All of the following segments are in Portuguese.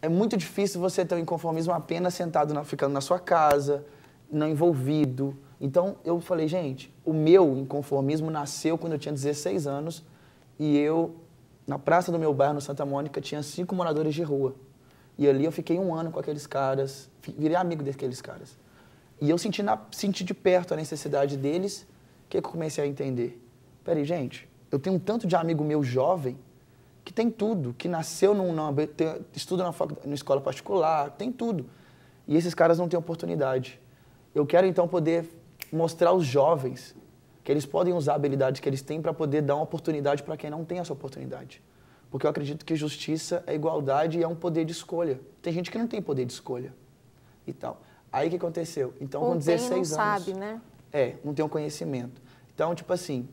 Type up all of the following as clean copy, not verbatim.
é muito difícil você ter um inconformismo apenas sentado, ficando na sua casa, não envolvido. Então, eu falei, gente, o meu inconformismo nasceu quando eu tinha 16 anos e eu, na praça do meu bairro, no Santa Mônica, tinha 5 moradores de rua. E ali eu fiquei 1 ano com aqueles caras, virei amigo daqueles caras. E eu senti de perto a necessidade deles, que eu comecei a entender. Peraí, gente, eu tenho um tanto de amigo meu jovem que tem tudo, que nasceu estuda na escola particular, tem tudo. E esses caras não têm oportunidade. Eu quero, então, poder mostrar aos jovens que eles podem usar a habilidade que eles têm para poder dar uma oportunidade para quem não tem essa oportunidade. Porque eu acredito que justiça é igualdade e é um poder de escolha. Tem gente que não tem poder de escolha e tal. Aí o que aconteceu? Então, com 16 anos... não sabe, né? Não tem um conhecimento. Então, tipo assim,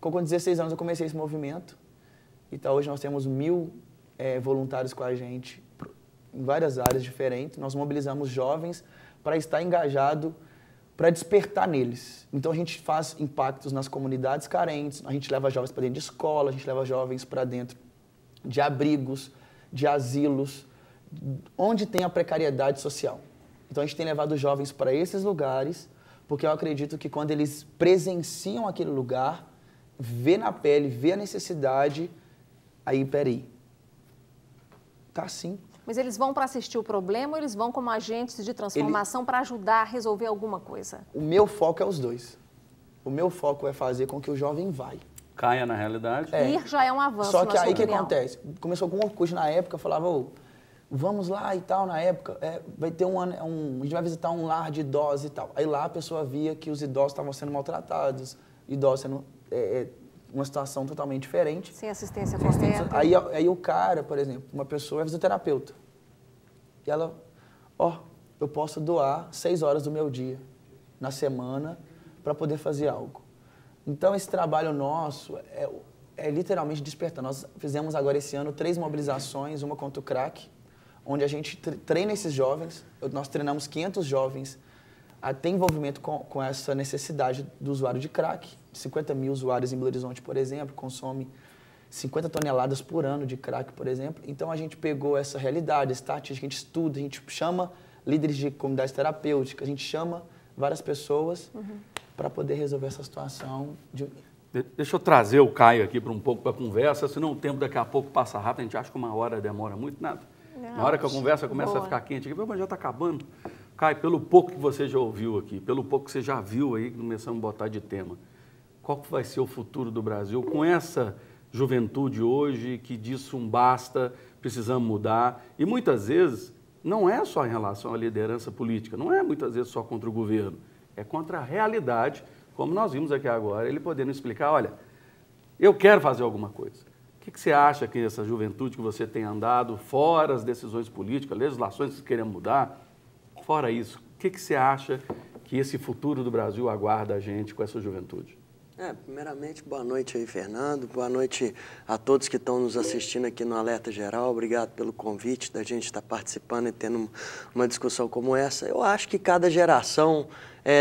com 16 anos eu comecei esse movimento. Então, hoje nós temos 1000 voluntários com a gente em várias áreas diferentes. Nós mobilizamos jovens para estar engajado, para despertar neles. Então, a gente faz impactos nas comunidades carentes, a gente leva jovens para dentro de escola, a gente leva jovens para dentro de abrigos, de asilos, onde tem a precariedade social. Então, a gente tem levado jovens para esses lugares, porque eu acredito que quando eles presenciam aquele lugar, vê na pele, vê a necessidade, aí, peraí, tá assim. Mas eles vão para assistir o problema ou eles vão como agentes de transformação para ajudar a resolver alguma coisa? O meu foco é os dois. O meu foco é fazer com que o jovem vai. Caia na realidade. Ir já é um avanço. Só que aí o que acontece? Começou com um Orkut na época, eu falava, vamos lá e tal, na época, vai ter a gente vai visitar um lar de idosos e tal. Aí lá a pessoa via que os idosos estavam sendo maltratados, idosos sendo uma situação totalmente diferente. Sem assistência correta. Aí o cara, por exemplo, uma pessoa é fisioterapeuta. E ela, eu posso doar 6 horas do meu dia na semana para poder fazer algo. Então, esse trabalho nosso é literalmente despertar. Nós fizemos agora esse ano 3 mobilizações, uma contra o crack, onde a gente treina esses jovens. Nós treinamos 500 jovens a ter envolvimento com essa necessidade do usuário de crack. 50 mil usuários em Belo Horizonte, por exemplo, consome 50 toneladas por ano de crack, por exemplo. Então, a gente pegou essa realidade, estatística, a gente estuda, a gente chama líderes de comunidades terapêuticas, a gente chama várias pessoas para poder resolver essa situação. Deixa eu trazer o Caio aqui para um pouco para a conversa, senão o tempo daqui a pouco passa rápido, a gente acha que 1 hora demora muito, nada. Na hora que a conversa começa a ficar quente aqui, mas já está acabando. Caio, pelo pouco que você já ouviu aqui, pelo pouco que você já viu aí, que começamos a botar de tema, qual vai ser o futuro do Brasil com essa juventude hoje que diz um basta, precisamos mudar? E muitas vezes não é só em relação à liderança política, não é muitas vezes só contra o governo, é contra a realidade, como nós vimos aqui agora, ele podendo explicar, olha, eu quero fazer alguma coisa. O que você acha que essa juventude que você tem andado, fora as decisões políticas, legislações que queremos mudar, fora isso, o que você acha que esse futuro do Brasil aguarda a gente com essa juventude? Primeiramente, boa noite aí, Fernando. Boa noite a todos que estão nos assistindo aqui no Alerta Geral. Obrigado pelo convite da gente estar participando e tendo uma discussão como essa. Eu acho que cada geração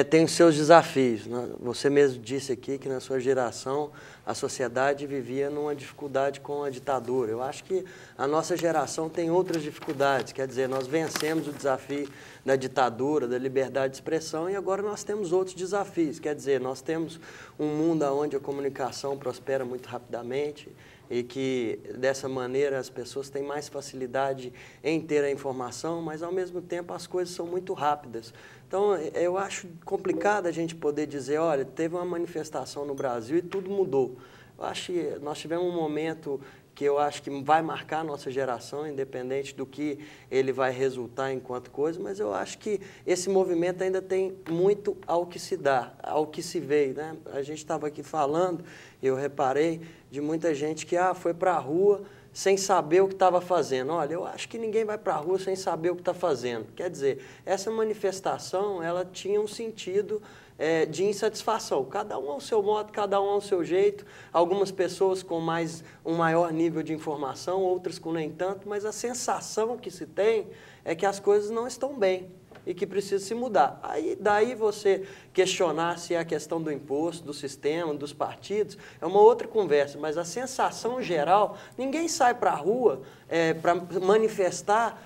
tem os seus desafios. Você mesmo disse aqui que na sua geração a sociedade vivia numa dificuldade com a ditadura. Eu acho que a nossa geração tem outras dificuldades. Quer dizer, nós vencemos o desafio da ditadura, da liberdade de expressão, e agora nós temos outros desafios. Quer dizer, nós temos um mundo onde a comunicação prospera muito rapidamente e que, dessa maneira, as pessoas têm mais facilidade em ter a informação, mas, ao mesmo tempo, as coisas são muito rápidas. Então, eu acho complicado a gente poder dizer, olha, teve uma manifestação no Brasil e tudo mudou. Eu acho que nós tivemos um momento que eu acho que vai marcar a nossa geração, independente do que ele vai resultar enquanto coisa, mas eu acho que esse movimento ainda tem muito ao que se dá, ao que se veio, né? A gente estava aqui falando, eu reparei, de muita gente que foi para a rua sem saber o que estava fazendo. Olha, eu acho que ninguém vai para a rua sem saber o que está fazendo. Quer dizer, essa manifestação, ela tinha um sentido de insatisfação. Cada um ao seu modo, cada um ao seu jeito. Algumas pessoas com um maior nível de informação, outras com nem tanto, mas a sensação que se tem é que as coisas não estão bem e que precisa se mudar. Daí você questionar se é a questão do imposto, do sistema, dos partidos, é uma outra conversa, mas a sensação geral, ninguém sai para a rua para manifestar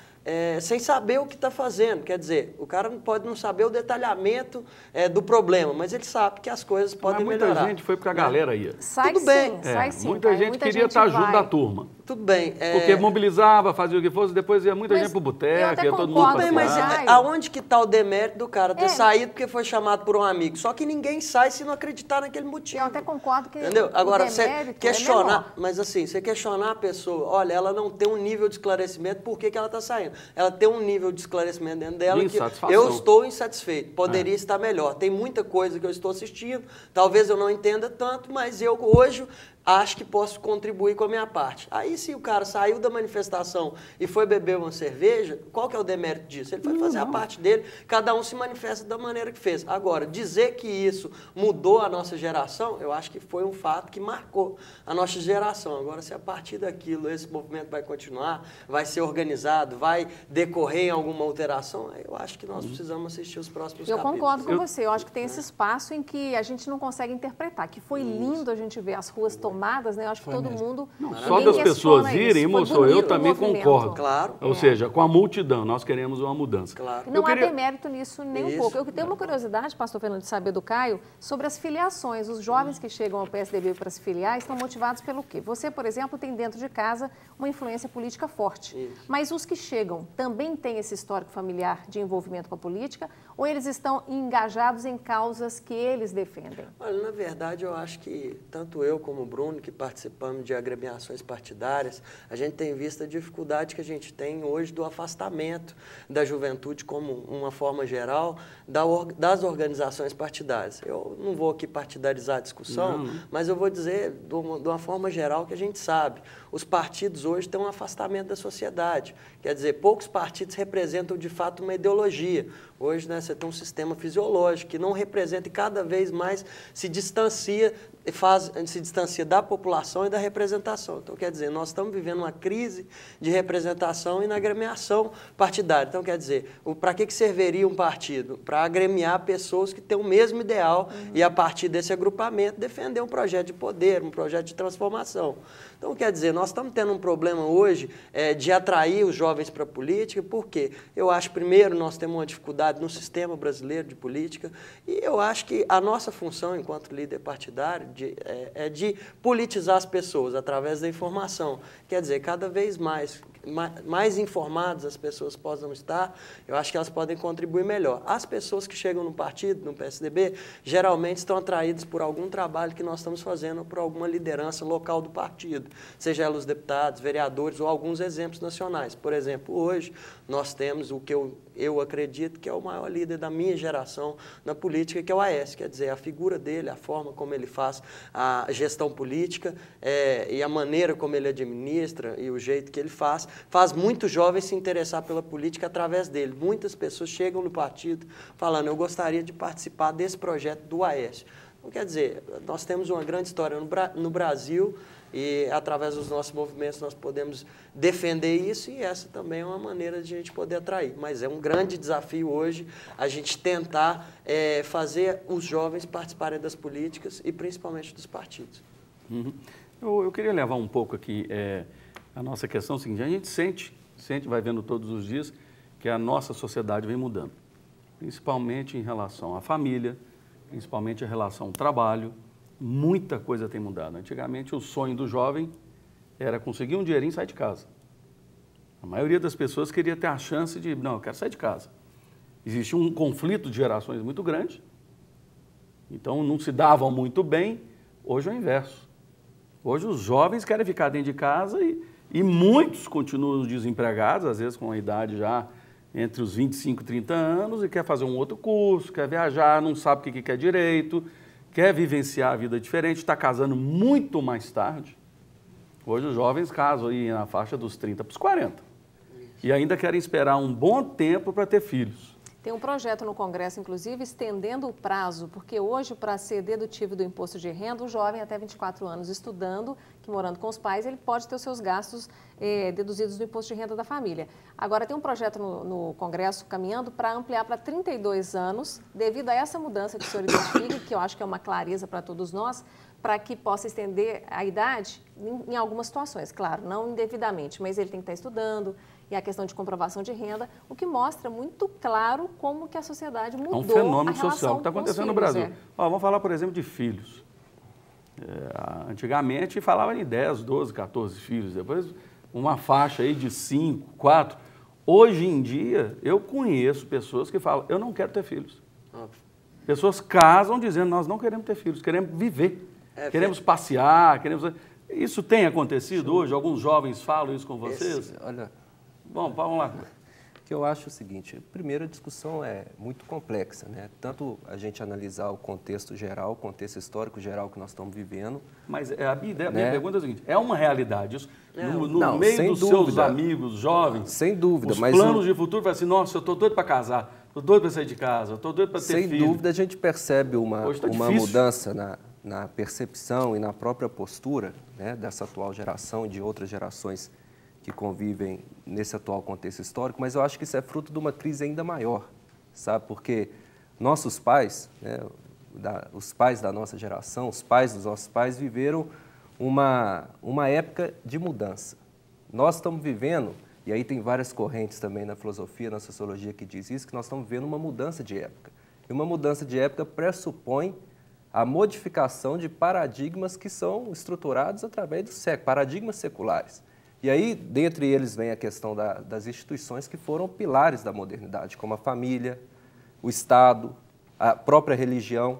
sem saber o que está fazendo. Quer dizer, o cara pode não saber o detalhamento do problema, mas ele sabe que as coisas podem melhorar. Muita gente foi porque a galera ia. Sai Tudo bem. Sai sim. Muita gente queria estar junto da turma. Tudo bem. Porque mobilizava, fazia o que fosse, depois ia muita gente pro boteco, ia todo mundo tudo bem, mas aonde que está o demérito do cara ter saído porque foi chamado por um amigo? Só que ninguém sai se não acreditar naquele motivo. Eu até concordo que entendeu? Agora, você questionar, mas assim, você questionar a pessoa, olha, ela não tem um nível de esclarecimento, por que ela está saindo? Ela tem um nível de esclarecimento dentro dela que eu estou insatisfeito, poderia estar melhor. Tem muita coisa que eu estou assistindo, talvez eu não entenda tanto, mas eu hoje acho que posso contribuir com a minha parte. Aí, se o cara saiu da manifestação e foi beber uma cerveja, qual que é o demérito disso? Ele foi fazer a parte dele, cada um se manifesta da maneira que fez. Agora, dizer que isso mudou a nossa geração, eu acho que foi um fato que marcou a nossa geração. Agora, se a partir daquilo esse movimento vai continuar, vai ser organizado, vai decorrer em alguma alteração, eu acho que nós precisamos assistir os próximos capítulos. Eu concordo com você. Eu acho que tem esse espaço em que a gente não consegue interpretar, que foi lindo a gente ver as ruas tomadas, né? Eu acho que todo mundo... Não, só das pessoas irem, moço, eu também concordo. Claro. Ou seja, com a multidão, nós queremos uma mudança. Claro. Não há demérito nisso nem um pouco. Eu tenho uma curiosidade, pastor Fernando, de saber do Caio, sobre as filiações. Os jovens que chegam ao PSDB para se filiar estão motivados pelo quê? Você, por exemplo, tem dentro de casa uma influência política forte. Isso. Mas os que chegam também têm esse histórico familiar de envolvimento com a política ou eles estão engajados em causas que eles defendem? Olha, na verdade, eu acho que tanto eu como o Bruno, que participamos de agremiações partidárias, a gente tem visto a dificuldade que a gente tem hoje do afastamento da juventude como uma forma geral das organizações partidárias. Eu não vou aqui partidarizar a discussão, mas eu vou dizer de uma forma geral que a gente sabe. Os partidos hoje têm um afastamento da sociedade. Quer dizer, poucos partidos representam de fato uma ideologia. Hoje, né, você tem um sistema fisiológico que não representa e cada vez mais se distancia da população e da representação. Então, quer dizer, nós estamos vivendo uma crise de representação e na agremiação partidária. Então, quer dizer, para que serviria um partido? Para agremiar pessoas que têm o mesmo ideal e, a partir desse agrupamento, defender um projeto de poder, um projeto de transformação. Então, quer dizer, nós estamos tendo um problema hoje de atrair os jovens para a política, porque eu acho, primeiro, nós temos uma dificuldade no sistema brasileiro de política e eu acho que a nossa função, enquanto líder partidário, é de politizar as pessoas através da informação. Quer dizer, cada vez mais informadas as pessoas possam estar, eu acho que elas podem contribuir melhor. As pessoas que chegam no partido, no PSDB, geralmente estão atraídas por algum trabalho que nós estamos fazendo ou por alguma liderança local do partido, seja ela os deputados, vereadores ou alguns exemplos nacionais. Por exemplo, hoje nós temos o que eu acredito que é o maior líder da minha geração na política, que é o Aécio. Quer dizer, a figura dele, a forma como ele faz a gestão política e a maneira como ele administra e o jeito que ele faz muitos jovens se interessar pela política através dele. Muitas pessoas chegam no partido falando, eu gostaria de participar desse projeto do Aécio. Então, quer dizer, nós temos uma grande história no Brasil e, através dos nossos movimentos, nós podemos defender isso e essa também é uma maneira de a gente poder atrair. Mas é um grande desafio hoje a gente tentar fazer os jovens participarem das políticas e, principalmente, dos partidos. Eu queria levar um pouco aqui a nossa questão seguinte, a gente sente, vai vendo todos os dias que a nossa sociedade vem mudando, principalmente em relação à família, principalmente em relação ao trabalho, muita coisa tem mudado. Antigamente o sonho do jovem era conseguir um dinheirinho e sair de casa. A maioria das pessoas queria ter a chance de, não, eu quero sair de casa. Existia um conflito de gerações muito grande, então não se davam muito bem, hoje é o inverso. Hoje os jovens querem ficar dentro de casa e muitos continuam desempregados, às vezes com a idade já entre os 25 e 30 anos, e quer fazer um outro curso, quer viajar, não sabe o que quer direito, quer vivenciar a vida diferente, está casando muito mais tarde. Hoje os jovens casam aí na faixa dos 30 para os 40. E ainda querem esperar um bom tempo para ter filhos. Tem um projeto no Congresso, inclusive, estendendo o prazo, porque hoje, para ser dedutível do imposto de renda, o jovem até 24 anos estudando, que morando com os pais, ele pode ter os seus gastos deduzidos do imposto de renda da família. Agora, tem um projeto no Congresso caminhando para ampliar para 32 anos, devido a essa mudança que o senhor identifica, que eu acho que é uma clareza para todos nós, para que possa estender a idade em algumas situações, claro, não indevidamente, mas ele tem que estar estudando, e a questão de comprovação de renda, o que mostra muito claro como que a sociedade mudou. É um fenômeno a social que está acontecendo no Brasil. Ó, vamos falar, por exemplo, de filhos. Antigamente falava em 10, 12, 14 filhos, depois uma faixa aí de 5, 4. Hoje em dia, eu conheço pessoas que falam, eu não quero ter filhos. Pessoas casam dizendo, nós não queremos ter filhos, queremos viver, queremos passear, queremos... Isso tem acontecido hoje? Alguns jovens falam isso com vocês? Olha... Bom, vamos lá. O que eu acho é o seguinte, primeiro a discussão é muito complexa, né? Tanto a gente analisar o contexto geral, o contexto histórico geral que nós estamos vivendo. Mas a minha pergunta é a seguinte, é uma realidade isso? No não, meio dos seus amigos jovens, sem dúvida, os planos de futuro, vai assim, nossa, eu estou doido para casar, estou doido para sair de casa, estou doido para ter filho. Sem dúvida a gente percebe uma difícil. mudança na percepção e na própria postura, né, dessa atual geração e de outras gerações que convivem nesse atual contexto histórico, mas eu acho que isso é fruto de uma crise ainda maior, sabe? Porque nossos pais, né, os pais da nossa geração, os pais dos nossos pais viveram uma época de mudança. Nós estamos vivendo, e aí tem várias correntes também na filosofia, na sociologia que diz isso, que nós estamos vivendo uma mudança de época. E uma mudança de época pressupõe a modificação de paradigmas que são estruturados através do século, paradigmas seculares. E aí, dentre eles, vem a questão das instituições que foram pilares da modernidade, como a família, o Estado, a própria religião,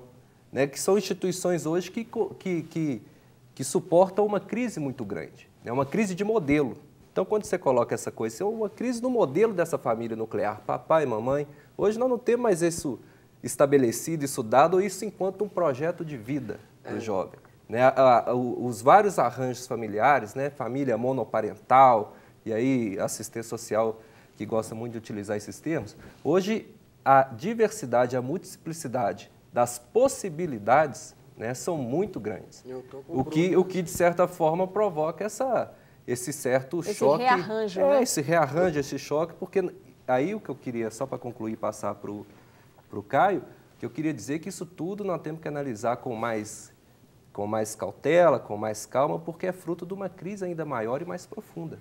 né, que são instituições hoje que suportam uma crise muito grande, né, uma crise de modelo. Então, quando você coloca essa coisa, é uma crise no modelo dessa família nuclear, papai, mamãe. Hoje nós não temos mais isso estabelecido, isso dado, ou isso enquanto um projeto de vida do jovem. Né, os vários arranjos familiares, né, família monoparental, e aí assistência social que gosta muito de utilizar esses termos, hoje a diversidade, a multiplicidade das possibilidades, né, são muito grandes. O que, de certa forma, provoca esse certo choque. Rearranjo, né? Esse rearranjo, esse choque, porque aí o que eu queria, só para concluir, passar para o Caio, que eu queria dizer que isso tudo nós temos que analisar com mais cautela, com mais calma, porque é fruto de uma crise ainda maior e mais profunda.